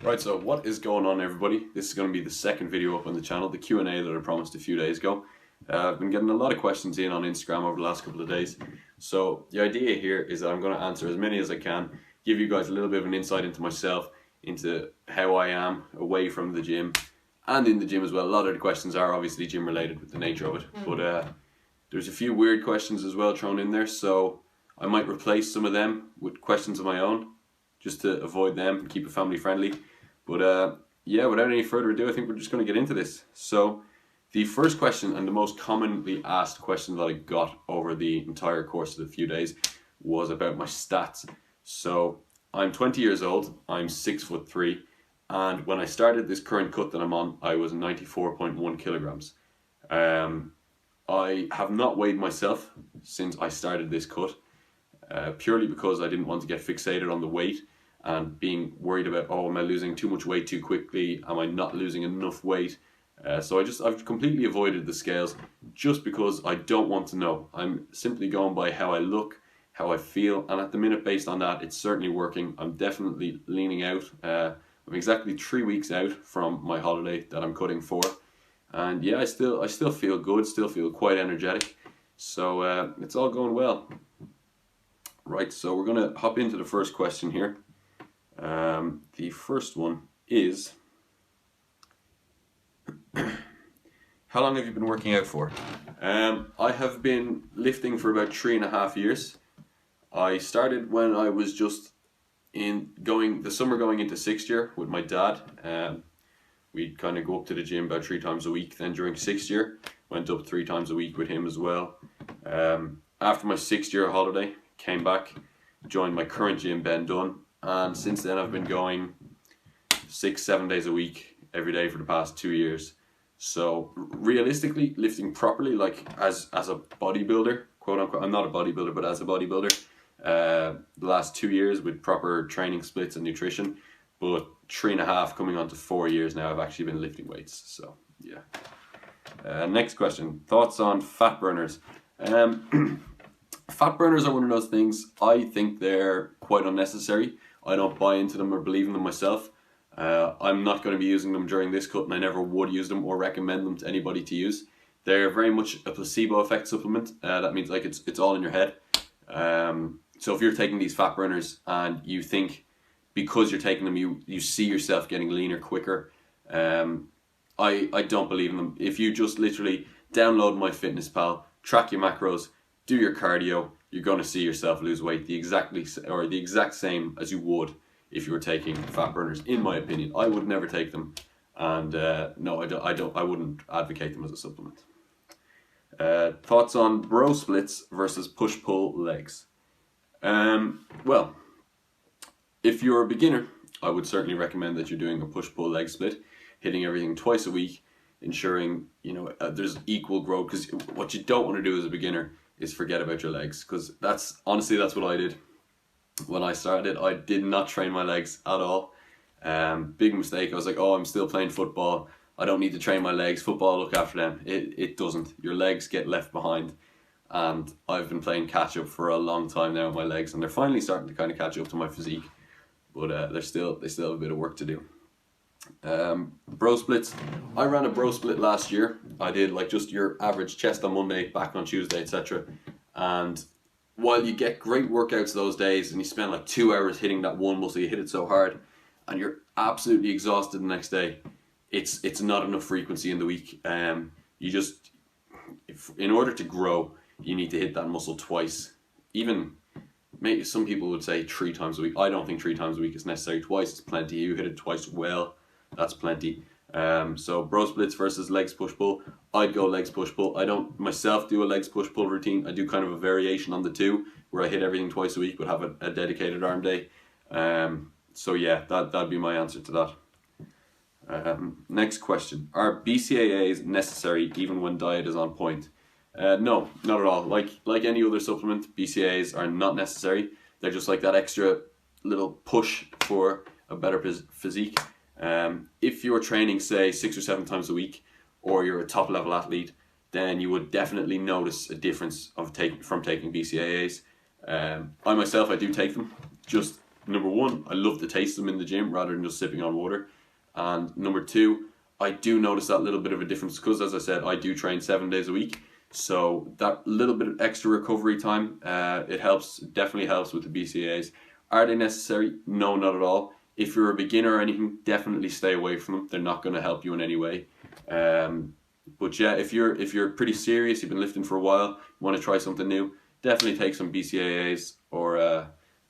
Right, so what is going on, everybody? This is going to be the second video up on the channel, the Q&A that I promised a few days ago. I've been getting a lot of questions in on Instagram over the last couple of days. So the idea here is that I'm going to answer as many as I can, give you guys a little bit of an insight into myself, into how I am away from the gym and in the gym as well. A lot of the questions are obviously gym related with the nature of it, but there's a few weird questions as well thrown in there, so I might replace some of them with questions of my own just to avoid them and keep it family friendly. But yeah, without any further ado, I think we're just going to get into this. So the first question, and the most commonly asked question that I got over the entire course of the few days, was about my stats. So I'm 20 years old, I'm 6'3", and when I started this current cut that I'm on, I was 94.1 kilograms. I have not weighed myself since I started this cut, purely because I didn't want to get fixated on the weight and being worried about, oh, am I losing too much weight too quickly? Am I not losing enough weight? So I've completely avoided the scales just because I don't want to know. I'm simply going by how I look, how I feel, and at the minute, based on that, it's certainly working. I'm definitely leaning out. I'm exactly 3 weeks out from my holiday that I'm cutting for, and yeah, I still feel good, still feel quite energetic. So it's all going well. Right, so we're gonna hop into the first question here. The first one is, how long have you been working out for? I have been lifting for about 3.5 years. I started when I was just the summer going into 6th year with my dad. We'd kind of go up to the gym about 3 times a week. Then during 6th year, went up 3 times a week with him as well. After my 6th year holiday, came back, joined my current gym, Ben Dunn, and since then I've been going 6-7 days a week every day for the past 2 years. So realistically, lifting properly, like as a bodybuilder, quote unquote, I'm not a bodybuilder, but as a bodybuilder, the last 2 years with proper training splits and nutrition, but 3.5 coming on to 4 years now I've actually been lifting weights. So yeah. Next question, thoughts on fat burners. Fat burners are one of those things, I think they're quite unnecessary. I don't buy into them or believe in them myself. I'm not going to be using them during this cut, and I never would use them or recommend them to anybody to use. They're very much a placebo effect supplement. That means like it's all in your head. So if you're taking these fat burners and you think because you're taking them you see yourself getting leaner quicker, I don't believe in them. If you just literally download MyFitnessPal, track your macros, do your cardio, you're going to see yourself lose weight the exact same as you would if you were taking fat burners. In my opinion, I would never take them, and no, I wouldn't advocate them as a supplement. Thoughts on bro splits versus push-pull legs? Well, if you're a beginner, I would certainly recommend that you're doing a push-pull leg split, hitting everything twice a week, ensuring there's equal growth. Because what you don't want to do as a beginner is forget about your legs, because that's what I did when I started. I did not train my legs at all. Big mistake. I was like, oh, I'm still playing football, I don't need to train my legs, football look after them. It doesn't. Your legs get left behind, and I've been playing catch up for a long time now with my legs, and they're finally starting to kind of catch up to my physique, but they still have a bit of work to do. Bro splits. I ran a bro split last year. I did like just your average chest on Monday, back on Tuesday, etc. And while you get great workouts those days and you spend like 2 hours hitting that one muscle, you hit it so hard and you're absolutely exhausted the next day, it's not enough frequency in the week. In order to grow, you need to hit that muscle twice. Even maybe some people would say 3 times a week. I don't think 3 times a week is necessary. Twice is plenty. You hit it twice well, that's plenty. So bro splits versus legs push-pull. I'd go legs push-pull. I don't myself do a legs push-pull routine. I do kind of a variation on the two where I hit everything twice a week but have a dedicated arm day. So yeah, that'd be my answer to that. Next question. Are BCAAs necessary even when diet is on point? No, not at all. Like any other supplement, BCAAs are not necessary. They're just like that extra little push for a better physique. If you're training, say, 6 or 7 times a week, or you're a top level athlete, then you would definitely notice a difference from taking BCAAs. I myself, I do take them just number one, I love to taste them in the gym rather than just sipping on water. And number two, I do notice that little bit of a difference because, as I said, I do train 7 days a week. So that little bit of extra recovery time, it helps, definitely helps with the BCAAs. Are they necessary? No, not at all. If you're a beginner or anything, definitely stay away from them. They're not going to help you in any way. But yeah, if you're pretty serious, you've been lifting for a while, you want to try something new, definitely take some BCAAs or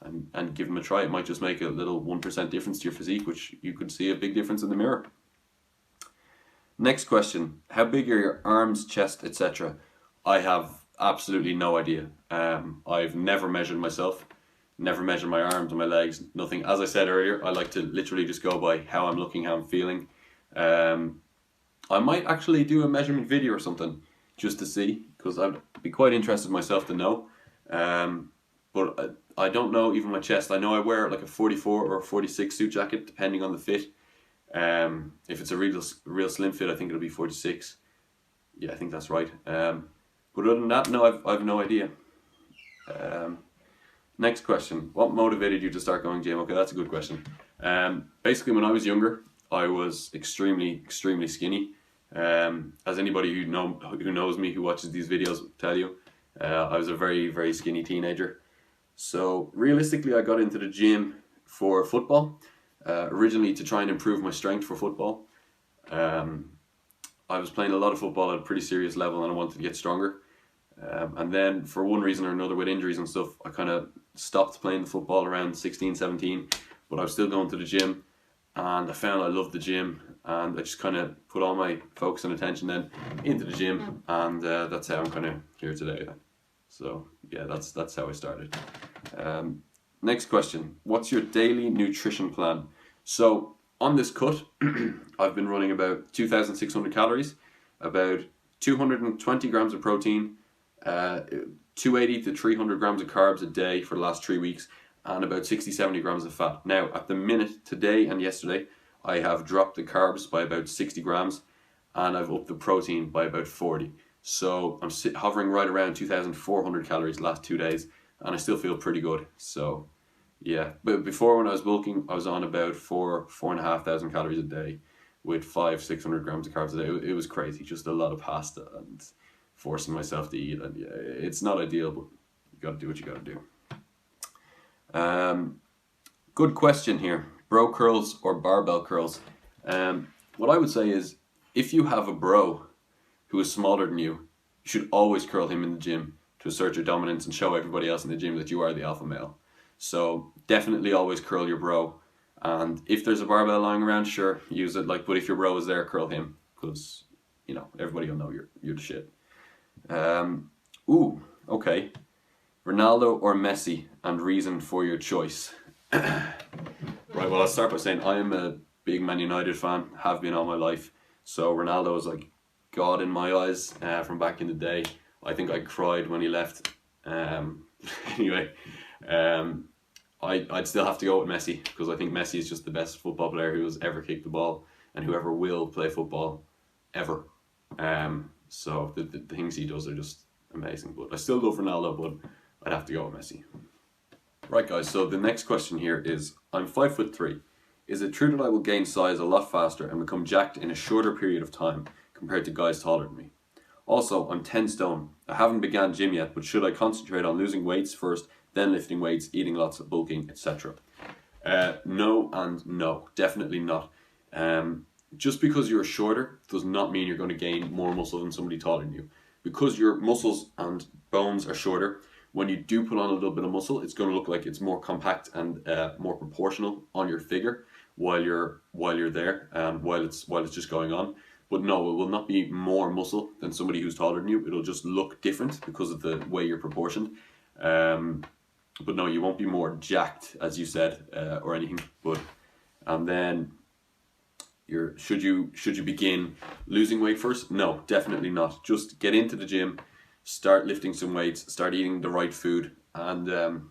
and give them a try. It might just make a little 1% difference to your physique, which you could see a big difference in the mirror. Next question: how big are your arms, chest, etc.? I have absolutely no idea. I've never measured myself, never measured my arms and my legs, nothing. As I said earlier, I like to literally just go by how I'm looking, how I'm feeling. I might actually do a measurement video or something just to see, because I'd be quite interested myself to know. But I don't know even my chest. I know I wear like a 44 or a 46 suit jacket depending on the fit. If it's a real slim fit, I think it'll be 46. Yeah, I think that's right. But other than that, no, I've no idea. Next question: what motivated you to start going gym? Okay, that's a good question. Basically, when I was younger, I was extremely skinny. As anybody who knows me, who watches these videos will tell you, I was a very skinny teenager. So realistically, I got into the gym for football, originally to try and improve my strength for football. I was playing a lot of football at a pretty serious level and I wanted to get stronger. And then for one reason or another, with injuries and stuff, I kind of stopped playing the football around 16, 17, but I was still going to the gym, and I found I loved the gym, and I just kind of put all my focus and attention then into the gym, and that's how I'm kind of here today. So yeah, that's how I started. Next question: what's your daily nutrition plan? So on this cut, I've been running about 2,600 calories, about 220 grams of protein, 280 to 300 grams of carbs a day for the last 3 weeks, and about 60-70 grams of fat. Now, at the minute, today and yesterday, I have dropped the carbs by about 60 grams, and I've upped the protein by about 40. So I'm hovering right around 2,400 calories the last 2 days, and I still feel pretty good. So yeah, but before, when I was bulking, I was on about 4,500 calories a day with 500-600 grams of carbs a day. It was crazy, just a lot of pasta and forcing myself to eat, and yeah, it's not ideal, but you got to do what you got to do. Good question here: bro curls or barbell curls? What I would say is, if you have a bro who is smaller than you should always curl him in the gym to assert your dominance and show everybody else in the gym that you are the alpha male. So definitely always curl your bro, and if there's a barbell lying around, sure, use it. But if your bro is there, curl him, because everybody will know you're the shit. Okay. Ronaldo or Messi, and reason for your choice? Right, well, I'll start by saying I am a big Man United fan, have been all my life. So Ronaldo is like God in my eyes from back in the day. I think I cried when he left. Anyway, I'd still have to go with Messi, because I think Messi is just the best football player who has ever kicked the ball and whoever will play football ever. So the things he does are just amazing. But I still love Ronaldo, but I'd have to go with Messi. Right, guys, so the next question here is, I'm 5'3". Is it true that I will gain size a lot faster and become jacked in a shorter period of time compared to guys taller than me? Also, I'm 10 stone. I haven't began gym yet, but should I concentrate on losing weights first, then lifting weights, eating lots of bulking, etc.? No and no, definitely not. Just because you're shorter does not mean you're going to gain more muscle than somebody taller than you. Because your muscles and bones are shorter, when you do put on a little bit of muscle, it's going to look like it's more compact and more proportional on your figure while you're there, and while it's just going on. But no, it will not be more muscle than somebody who's taller than you. It'll just look different because of the way you're proportioned. But no, you won't be more jacked, as you said, or anything. And then should you begin losing weight first? No, definitely not. Just get into the gym, start lifting some weights, start eating the right food, and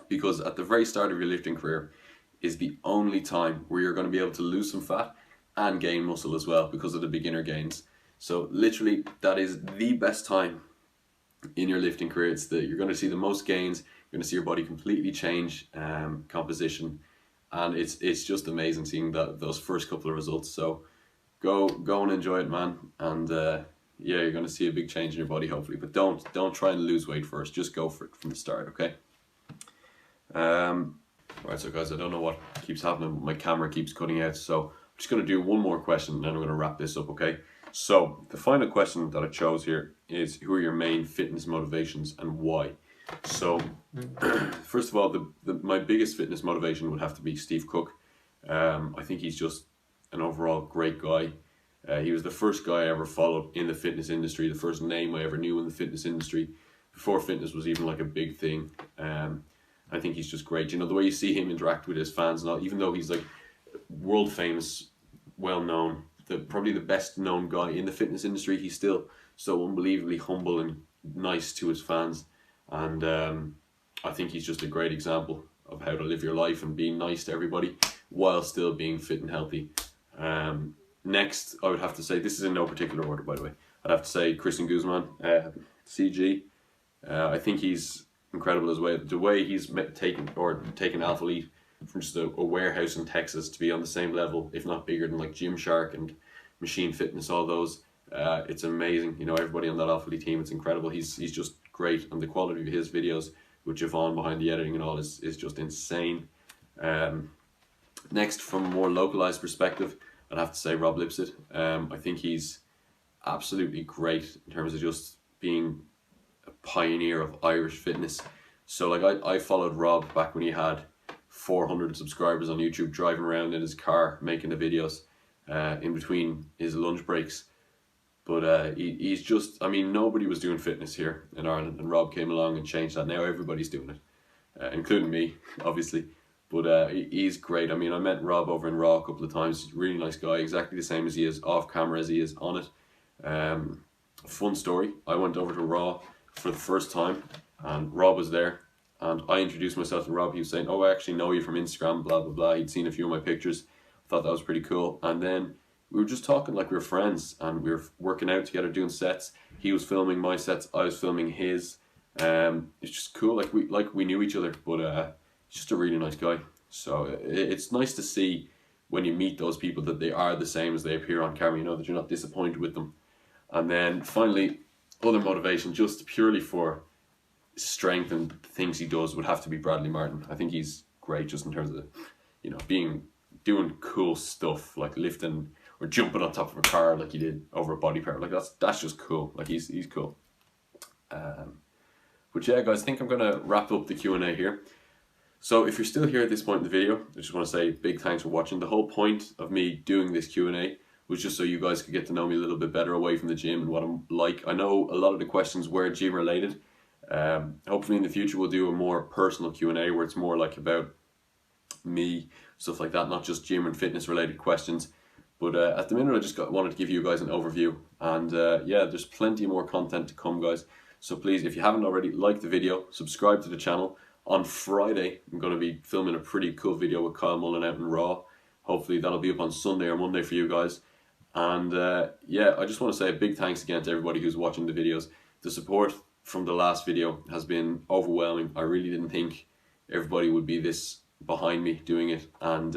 because at the very start of your lifting career is the only time where you're going to be able to lose some fat and gain muscle as well, because of the beginner gains. So literally, that is the best time in your lifting career. You're going to see the most gains, You're going to see your body completely change composition, and it's just amazing seeing those first couple of results. So go and enjoy it, man, and yeah, you're going to see a big change in your body hopefully. But don't try and lose weight first. Just go for it from the start, okay? Right, so guys, I don't know what keeps happening. My camera keeps cutting out, so I'm just going to do one more question, and then I'm going to wrap this up, okay? So the final question that I chose here is, who are your main fitness motivations and why? So first of all, my biggest fitness motivation would have to be Steve Cook. I think he's just an overall great guy. He was the first guy I ever followed in the fitness industry, the first name I ever knew in the fitness industry, before fitness was even like a big thing. I think he's just great. You know, the way you see him interact with his fans and all, even though he's like world famous, well known, probably the best known guy in the fitness industry, he's still so unbelievably humble and nice to his fans. And I think he's just a great example of how to live your life and being nice to everybody while still being fit and healthy. Next, I would have to say, this is in no particular order, by the way, I'd have to say Christian Guzman, CG. I think he's incredible as well. The way he's taken Alphalete from just a warehouse in Texas to be on the same level, if not bigger, than like Gymshark and Machine Fitness, all those. It's amazing. You know, everybody on that Alphalete team, it's incredible. He's just great, and the quality of his videos with Javon behind the editing and all is just insane. Next, from a more localized perspective, I'd have to say Rob Lipsett. I think he's absolutely great in terms of just being a pioneer of Irish fitness. So like I followed Rob back when he had 400 subscribers on YouTube, driving around in his car making the videos in between his lunch breaks. But he's just, I mean, nobody was doing fitness here in Ireland, and Rob came along and changed that. Now everybody's doing it, including me, obviously. But he's great. I mean, I met Rob over in Raw a couple of times. He's a really nice guy, exactly the same as he is off camera as he is on it. Fun story, I went over to Raw for the first time, and Rob was there, and I introduced myself to Rob. He was saying, oh, I actually know you from Instagram, blah, blah, blah. He'd seen a few of my pictures. I thought that was pretty cool. And then we were just talking like we were friends, and we were working out together, doing sets. He was filming my sets, I was filming his. It's just cool, like we knew each other, but he's just a really nice guy. So it's nice to see when you meet those people that they are the same as they appear on camera, you know, that you're not disappointed with them. And then finally, other motivation, just purely for strength and things he does, would have to be Bradley Martin. I think he's great just in terms of, you know, doing cool stuff like lifting or jumping on top of a car like he did over a body part. Like that's just cool. Like he's cool. But yeah, guys, I think I'm gonna wrap up the Q&A here. So if you're still here at this point in the video, I just want to say big thanks for watching. The whole point of me doing this Q&A was just so you guys could get to know me a little bit better away from the gym and what I'm like. I know a lot of the questions were gym related. Hopefully in the future we'll do a more personal Q&A where it's more like about me, stuff like that, not just gym and fitness related questions. But at the minute I just wanted to give you guys an overview, and yeah, there's plenty more content to come, guys. So please, if you haven't already, like the video, subscribe to the channel. On Friday I'm going to be filming a pretty cool video with Kyle Mullen out in Raw. Hopefully that'll be up on Sunday or Monday for you guys. And yeah, I just want to say a big thanks again to everybody who's watching the videos. The support from the last video has been overwhelming. I really didn't think everybody would be this behind me doing it. And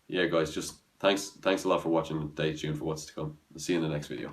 yeah, guys, just thanks a lot for watching. Stay tuned for what's to come. I'll see you in the next video.